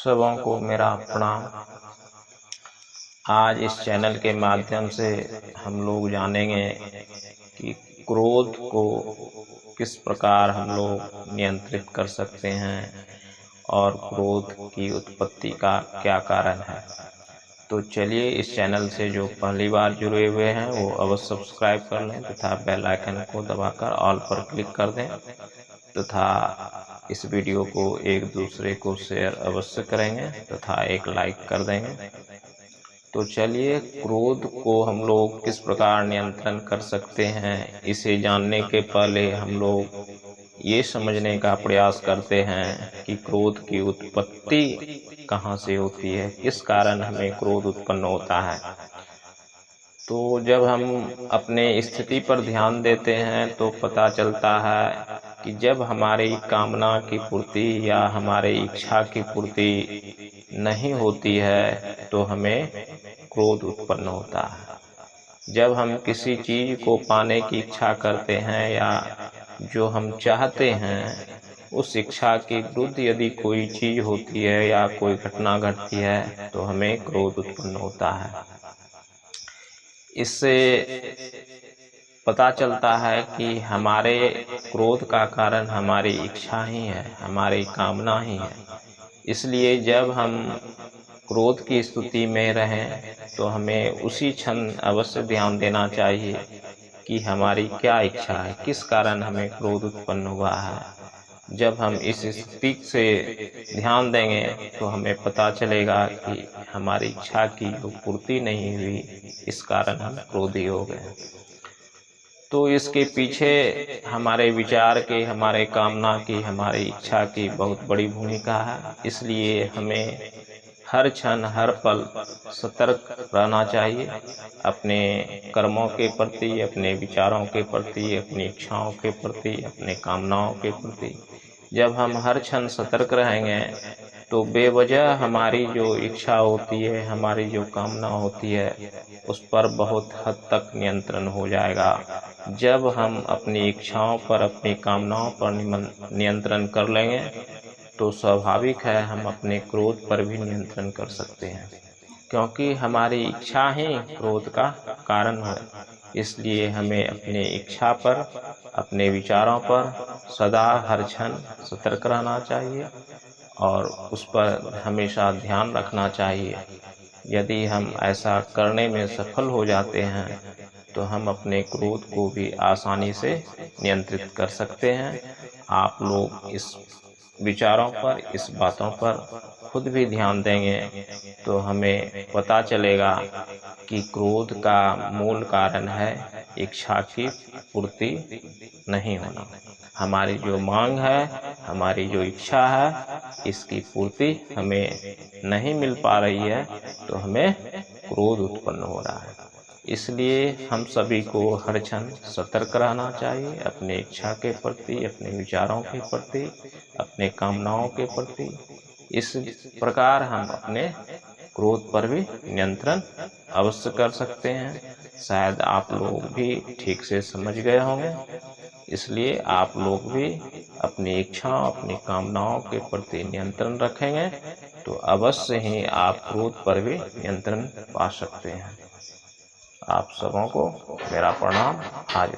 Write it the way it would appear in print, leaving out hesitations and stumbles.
सबों को मेरा प्रणाम। आज इस चैनल के माध्यम से हम लोग जानेंगे कि क्रोध को किस प्रकार हम लोग नियंत्रित कर सकते हैं और क्रोध की उत्पत्ति का क्या कारण है। तो चलिए, इस चैनल से जो पहली बार जुड़े हुए हैं वो अवश्य सब्सक्राइब कर लें तथा बेल आइकन को दबाकर ऑल पर क्लिक कर दें तथा इस वीडियो को एक दूसरे को शेयर अवश्य करेंगे तथा एक लाइक कर देंगे। तो चलिए, क्रोध को हम लोग किस प्रकार नियंत्रण कर सकते हैं, इसे जानने के पहले हम लोग ये समझने का प्रयास करते हैं कि क्रोध की उत्पत्ति कहाँ से होती है, किस कारण हमें क्रोध उत्पन्न होता है। तो जब हम अपने स्थिति पर ध्यान देते हैं तो पता चलता है कि जब हमारी कामना की पूर्ति या हमारी इच्छा की पूर्ति नहीं होती है तो हमें क्रोध उत्पन्न होता है। जब हम किसी चीज को पाने की इच्छा करते हैं या जो हम चाहते हैं उस इच्छा के विरुद्ध यदि कोई चीज होती है या कोई घटना घटती है तो हमें क्रोध उत्पन्न होता है। इससे पता चलता है कि हमारे क्रोध का कारण हमारी इच्छा ही है, हमारी कामना ही है। इसलिए जब हम क्रोध की स्थिति में रहें तो हमें उसी क्षण अवश्य ध्यान देना चाहिए कि हमारी क्या इच्छा है, किस कारण हमें क्रोध उत्पन्न हुआ है। जब हम इस स्थिति से ध्यान देंगे तो हमें पता चलेगा कि हमारी इच्छा की जो पूर्ति नहीं हुई, इस कारण हम क्रोधी हो गए। तो इसके पीछे हमारे विचार के, हमारे कामना की, हमारी इच्छा की बहुत बड़ी भूमिका है। इसलिए हमें हर क्षण हर पल सतर्क रहना चाहिए अपने कर्मों के प्रति, अपने विचारों के प्रति, अपनी इच्छाओं के प्रति, अपने कामनाओं के प्रति। जब हम हर क्षण सतर्क रहेंगे तो बेवजह हमारी जो इच्छा होती है, हमारी जो कामना होती है, उस पर बहुत हद तक नियंत्रण हो जाएगा। जब हम अपनी इच्छाओं पर, अपनी कामनाओं पर नियंत्रण कर लेंगे तो स्वाभाविक है हम अपने क्रोध पर भी नियंत्रण कर सकते हैं, क्योंकि हमारी इच्छा ही क्रोध का कारण है। इसलिए हमें अपनी इच्छा पर, अपने विचारों पर सदा हर क्षण सतर्क रहना चाहिए और उस पर हमेशा ध्यान रखना चाहिए। यदि हम ऐसा करने में सफल हो जाते हैं तो हम अपने क्रोध को भी आसानी से नियंत्रित कर सकते हैं। आप लोग इस विचारों पर, इस बातों पर खुद भी ध्यान देंगे तो हमें पता चलेगा कि क्रोध का मूल कारण है इच्छा की पूर्ति नहीं होना। हमारी जो मांग है, हमारी जो इच्छा है, इसकी पूर्ति हमें नहीं मिल पा रही है तो हमें क्रोध उत्पन्न हो रहा है। इसलिए हम सभी को हर क्षण सतर्क रहना चाहिए अपनी इच्छा के प्रति, अपने विचारों के प्रति, अपने कामनाओं के प्रति। इस प्रकार हम अपने क्रोध पर भी नियंत्रण अवश्य कर सकते हैं। शायद आप लोग भी ठीक से समझ गए होंगे। इसलिए आप लोग भी अपनी इच्छाओं, अपनी कामनाओं के प्रति नियंत्रण रखेंगे तो अवश्य ही आप क्रोध पर भी नियंत्रण पा सकते हैं। आप सबों को मेरा प्रणाम। आज